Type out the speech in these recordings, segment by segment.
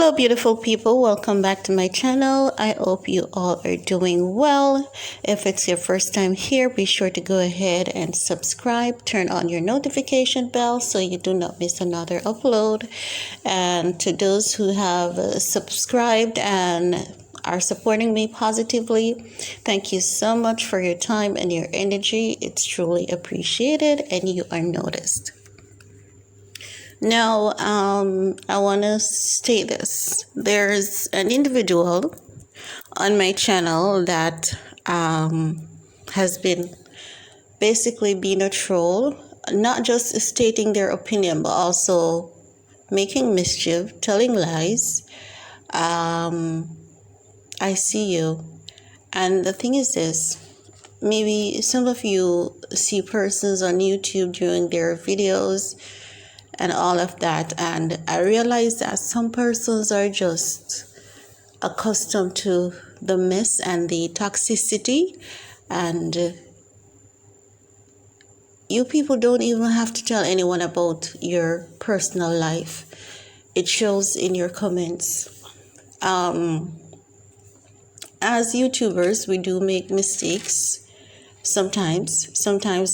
Hello, beautiful people. Welcome back to my channel. I hope you all are doing well. If it's your first time here, be sure to go ahead and subscribe. Turn on your notification bell so you do not miss another upload. And to those who have subscribed and are supporting me positively, thank you so much for your time and your energy. It's truly appreciated and you are noticed. Now, I want to state this. There's an individual on my channel that has been basically being a troll, not just stating their opinion, but also making mischief, telling lies. I see you. And the thing is this, maybe some of you see persons on YouTube doing their videos and all of that, and I realize that some persons are just accustomed to the mess and the toxicity, and you people don't even have to tell anyone about your personal life. It shows in your comments. As YouTubers, we do make mistakes. Sometimes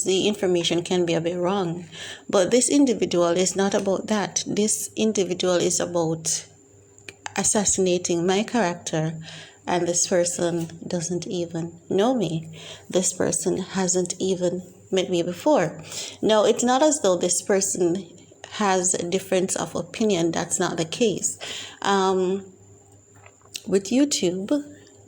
the information can be a bit wrong, but this individual is not about that. This individual is about assassinating my character, and this person doesn't even know me. This person hasn't even met me before. No, it's not as though this person has a difference of opinion. That's not the case. With YouTube,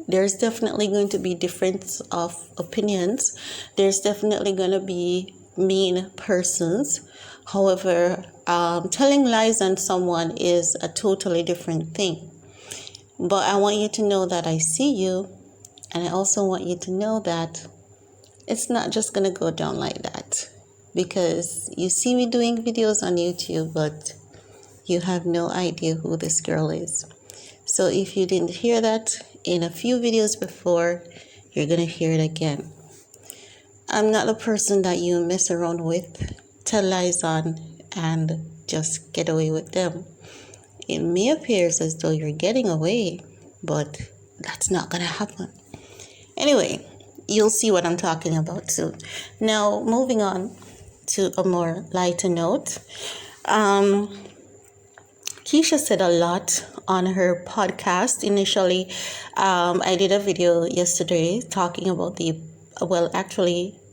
there's definitely going to be difference of opinions. There's definitely going to be mean persons. However, telling lies on someone is a totally different thing. But I want you to know that I see you. And I also want you to know that it's not just going to go down like that. Because you see me doing videos on YouTube, but you have no idea who this girl is. So if you didn't hear that in a few videos before, you're going to hear it again. I'm not the person that you mess around with, tell lies on, and just get away with them. It may appear as though you're getting away, but that's not going to happen. Anyway, you'll see what I'm talking about soon. Now, moving on to a more lighter note. Keesha said a lot on her podcast. Initially, I did a video yesterday talking about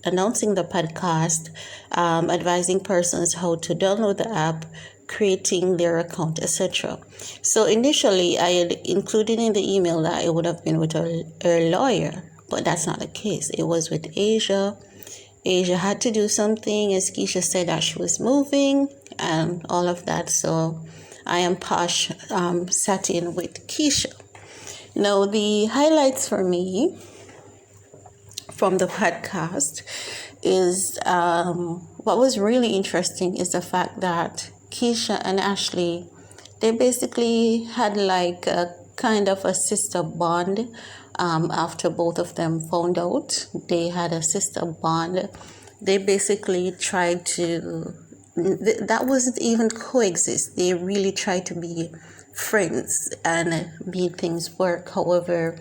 announcing the podcast, advising persons how to download the app, creating their account, etc. So initially, I had included in the email that it would have been with her lawyer, but that's not the case. It was with Asia. Asia had to do something, as Keesha said that she was moving and all of that. So I am Posh, sat in with Keesha. Now, the highlights for me from the podcast is what was really interesting is the fact that Keesha and Ashley, they basically had like a kind of a sister bond. After both of them found out they had a sister bond, they basically tried to, that wasn't even coexist. They really tried to be friends and make things work. However,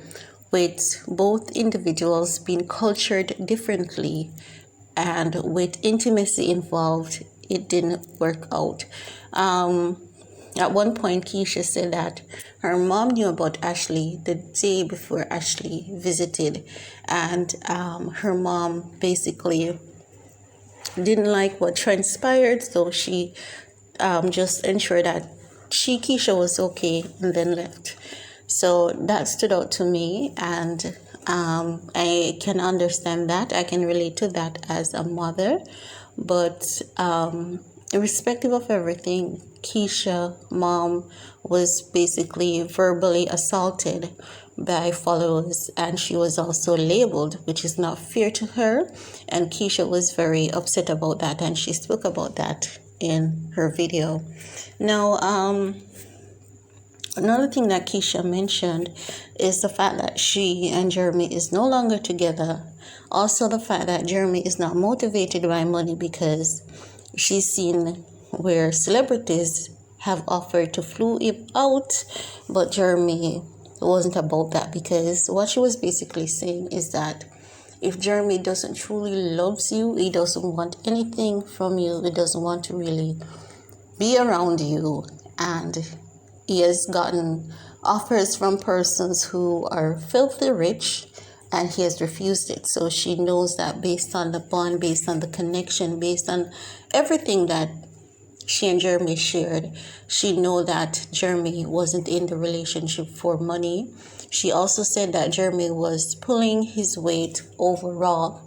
with both individuals being cultured differently and with intimacy involved, it didn't work out. At one point, Keesha said that her mom knew about Ashley the day before Ashley visited, and her mom basically didn't like what transpired, so she just ensured that Keesha was okay and then left. So that stood out to me, and I can understand that. I can relate to that as a mother, but irrespective of everything, Keesha, mom, was basically verbally assaulted by followers, and she was also labeled, which is not fair to her, and Keesha was very upset about that, and she spoke about that in her video. Now, another thing that Keesha mentioned is the fact that she and Jeremy is no longer together. Also, the fact that Jeremy is not motivated by money because she's seen where celebrities have offered to flew him out, but Jeremy wasn't about that, because what she was basically saying is that if Jeremy doesn't truly loves you, he doesn't want anything from you, he doesn't want to really be around you, and he has gotten offers from persons who are filthy rich, and he has refused it. So she knows that based on the bond, based on the connection, based on everything that she and Jeremy shared, she know that Jeremy wasn't in the relationship for money. She also said that Jeremy was pulling his weight overall.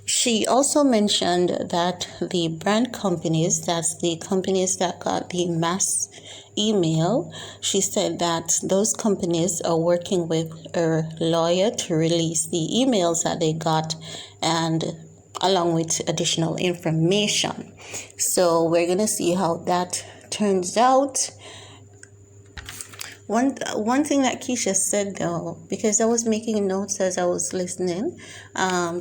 She also mentioned that the brand companies, that's the companies that got the mass email, she said that those companies are working with a lawyer to release the emails that they got, and along with additional information. So we're going to see how that turns out. One thing that Keesha said, though, because I was making notes as I was listening,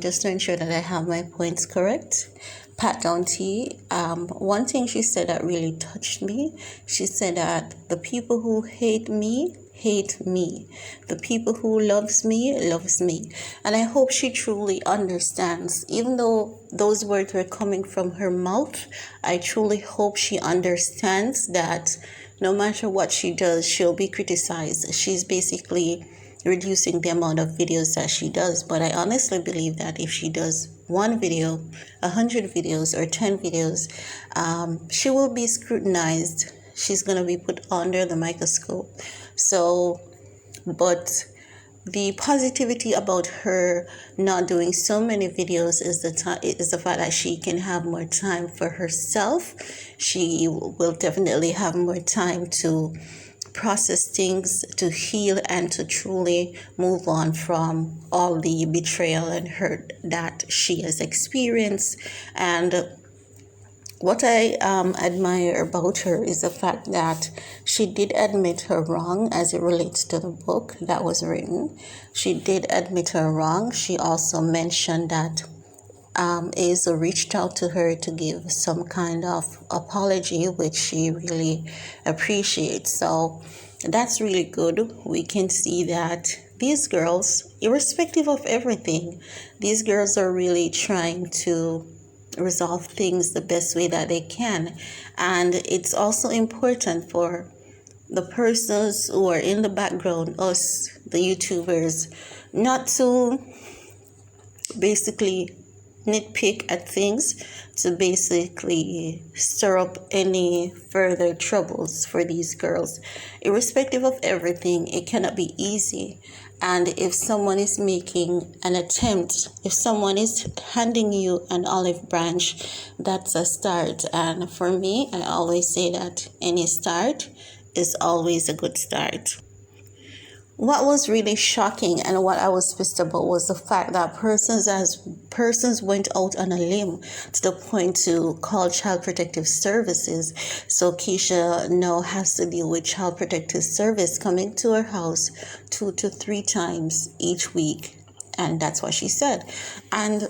just to ensure that I have my points correct. Pat Downty, one thing she said that really touched me, she said that the people who hate me. The people who loves me. And I hope she truly understands. Even though those words were coming from her mouth, I truly hope she understands that no matter what she does, she'll be criticized. She's basically reducing the amount of videos that she does. But I honestly believe that if she does one video, 100 videos, or 10 videos, she will be scrutinized. She's going to be put under the microscope. So, but the positivity about her not doing so many videos is the fact that she can have more time for herself. She will definitely have more time to process things, to heal, and to truly move on from all the betrayal and hurt that she has experienced. And what I admire about her is the fact that she did admit her wrong as it relates to the book that was written. She did admit her wrong. She also mentioned that Aza reached out to her to give some kind of apology, which she really appreciates. So that's really good. We can see that these girls, irrespective of everything, these girls are really trying to resolve things the best way that they can. And it's also important for the persons who are in the background, us, the YouTubers, not to basically nitpick at things, to basically stir up any further troubles for these girls. Irrespective of everything, it cannot be easy. And if someone is making an attempt, if someone is handing you an olive branch, that's a start. And for me, I always say that any start is always a good start. What was really shocking and what I was pissed about was the fact that persons went out on a limb to the point to call Child Protective Services. So Keesha now has to deal with Child Protective Service coming to her house 2 to 3 times each week. And that's what she said. And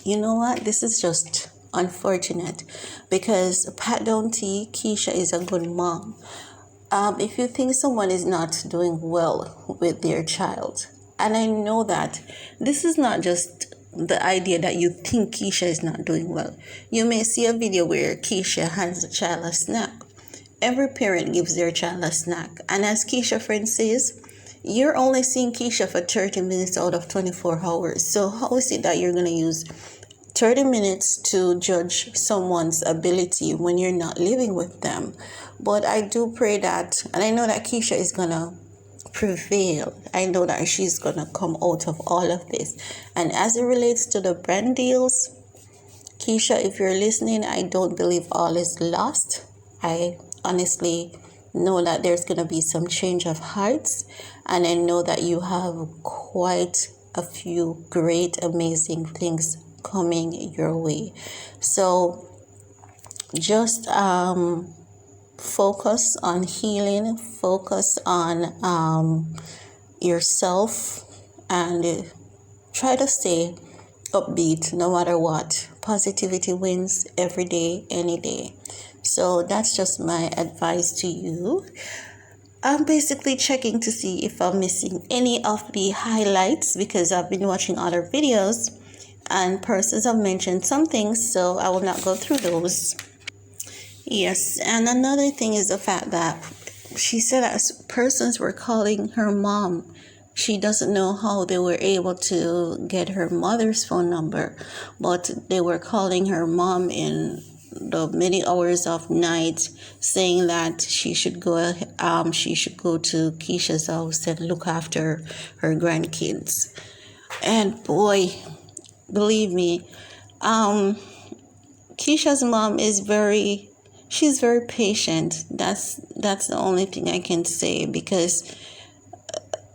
you know what? This is just unfortunate, because Pat Downty, Keesha is a good mom. If you think someone is not doing well with their child, and I know that this is not just the idea that you think Keesha is not doing well. You may see a video where Keesha hands the child a snack. Every parent gives their child a snack. And as Keesha friend says, you're only seeing Keesha for 30 minutes out of 24 hours. So how is it that you're going to use 30 minutes to judge someone's ability when you're not living with them? But I do pray that, and I know that Keesha is going to prevail. I know that she's going to come out of all of this. And as it relates to the brand deals, Keesha, if you're listening, I don't believe all is lost. I honestly know that there's going to be some change of hearts. And I know that you have quite a few great, amazing things coming your way. So just focus on healing, focus on yourself, and try to stay upbeat no matter what. positivity wins every day, any day. So that's just my advice to you. I'm basically checking to see if I'm missing any of the highlights because I've been watching other videos and persons have mentioned some things, so I will not go through those. Yes, and another thing is the fact that she said that persons were calling her mom. She doesn't know how they were able to get her mother's phone number, but they were calling her mom in the many hours of night, saying that she should go to Keisha's house and look after her grandkids. And boy, believe me, Keisha's mom is she's very patient. That's the only thing I can say, because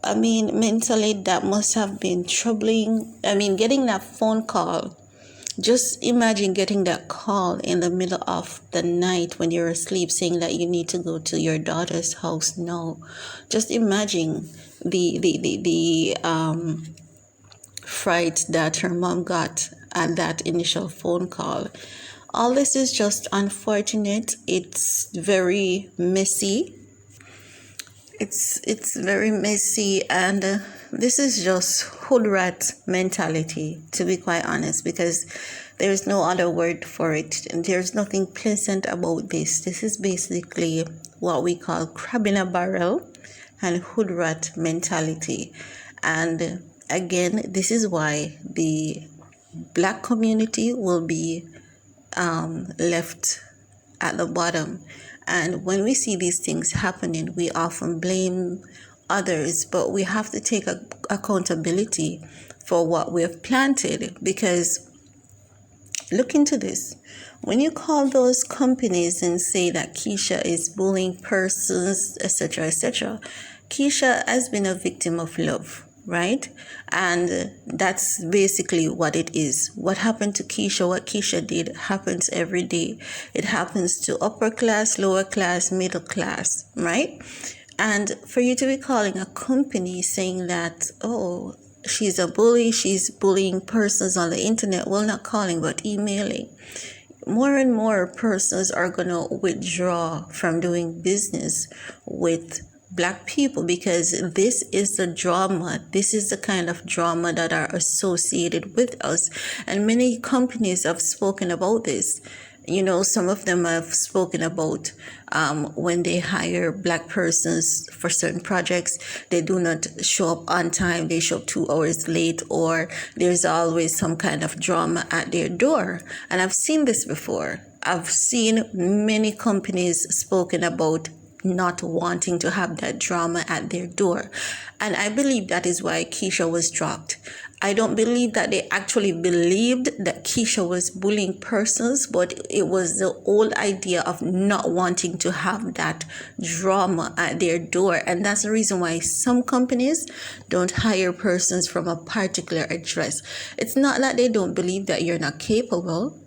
I mean, mentally that must have been troubling. I mean, getting that phone call, just imagine getting that call in the middle of the night when you're asleep saying that you need to go to your daughter's house. No, just imagine the fright that her mom got at that initial phone call. All this is just unfortunate. It's very messy. It's very messy, and this is just hood rat mentality, to be quite honest, because there's no other word for it. There's nothing pleasant about this. This is basically what we call crab in a barrel and hood rat mentality. And again, this is why the Black community will be left at the bottom. And when we see these things happening, we often blame others, but we have to take accountability for what we have planted. Because look into this. When you call those companies and say that Keisha is bullying persons, etc., etc., Keisha has been a victim of love, right? And that's basically what it is. What happened to Keisha, what Keisha did, happens every day. It happens to upper class, lower class, middle class, right? And for you to be calling a company saying that, oh, she's a bully, she's bullying persons on the internet, well, not calling, but emailing. More and more persons are going to withdraw from doing business with Black people, because this is the drama. This is the kind of drama that are associated with us. And many companies have spoken about this. You know, some of them have spoken about when they hire Black persons for certain projects, they do not show up on time, they show up 2 hours late, or there's always some kind of drama at their door. And I've seen this before. I've seen many companies spoken about not wanting to have that drama at their door. And I believe that is why Keisha was dropped. I don't believe that they actually believed that Keisha was bullying persons, but it was the old idea of not wanting to have that drama at their door. And that's the reason why some companies don't hire persons from a particular address. It's not that they don't believe that you're not capable.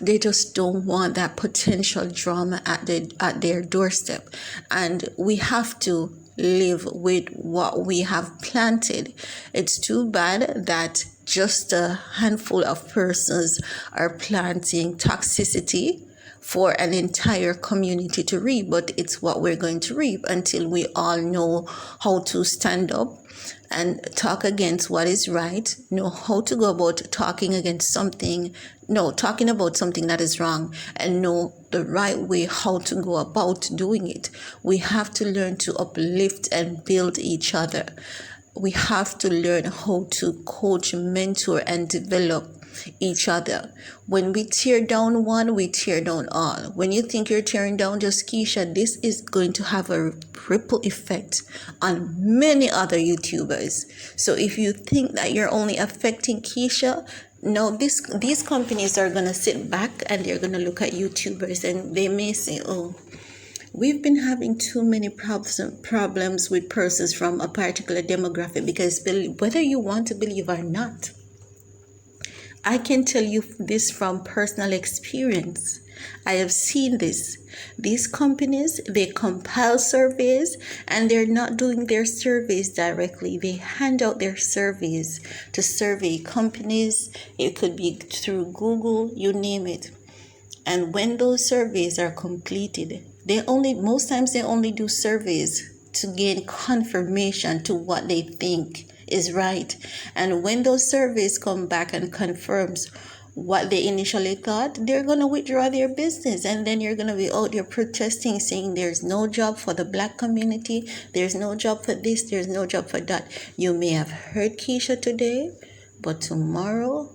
They just don't want that potential drama at their doorstep. And we have to live with what we have planted. It's too bad that just a handful of persons are planting toxicity for an entire community to reap, but it's what we're going to reap until we all know how to stand up and talk against what is right, know how to go about talking about something that is wrong, and know the right way how to go about doing it. We have to learn to uplift and build each other. We have to learn how to coach, mentor, and develop each other. When we tear down one, we tear down all. When you think you're tearing down just Keisha, this is going to have a ripple effect on many other YouTubers. So if you think that you're only affecting Keisha, no, these companies are going to sit back and they're going to look at YouTubers and they may say, oh, we've been having too many problems with persons from a particular demographic, because whether you want to believe or not, I can tell you this from personal experience. I have seen this. These companies, they compile surveys and they're not doing their surveys directly. They hand out their surveys to survey companies. It could be through Google, you name it. And when those surveys are completed, most times they only do surveys to gain confirmation to what they think is right. And when those surveys come back and confirms what they initially thought, they're going to withdraw their business. And then you're going to be out there protesting, saying there's no job for the Black community, there's no job for this, there's no job for that. You may have heard Keesha today, but tomorrow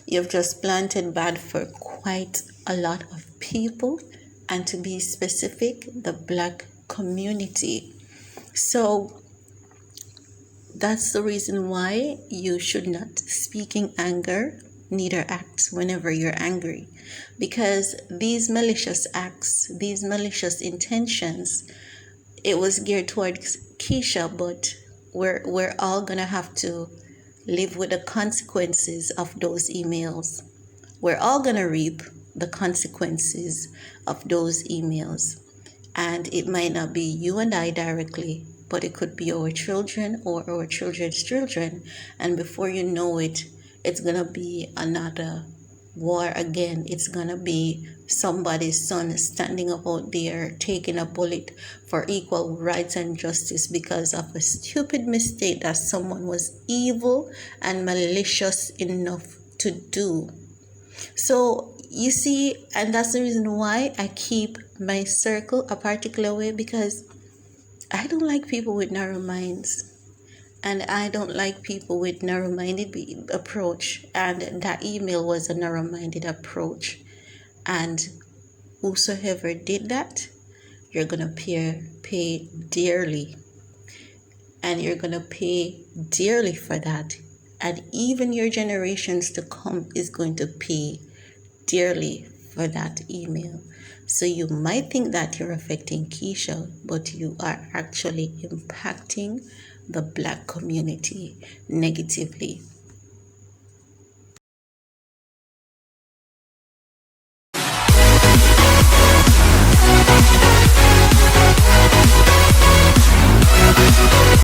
you've just planted bad for quite a lot of people, and to be specific, the Black community. So that's the reason why you should not speak in anger, neither act whenever you're angry. Because these malicious acts, these malicious intentions, it was geared towards Keesha, but we're all gonna have to live with the consequences of those emails. We're all gonna reap the consequences of those emails. And it might not be you and I directly, but it could be our children or our children's children. And before you know it, it's going to be another war again. It's going to be somebody's son standing up out there taking a bullet for equal rights and justice because of a stupid mistake that someone was evil and malicious enough to do. So you see, and that's the reason why I keep my circle a particular way, because I don't like people with narrow minds. And I don't like people with narrow-minded approach. And that email was a narrow-minded approach. And whosoever did that, you're going to pay dearly. And you're going to pay dearly for that. And even your generations to come is going to pay dearly for that email. So you might think that you're affecting Keesha, but you are actually impacting the Black community negatively.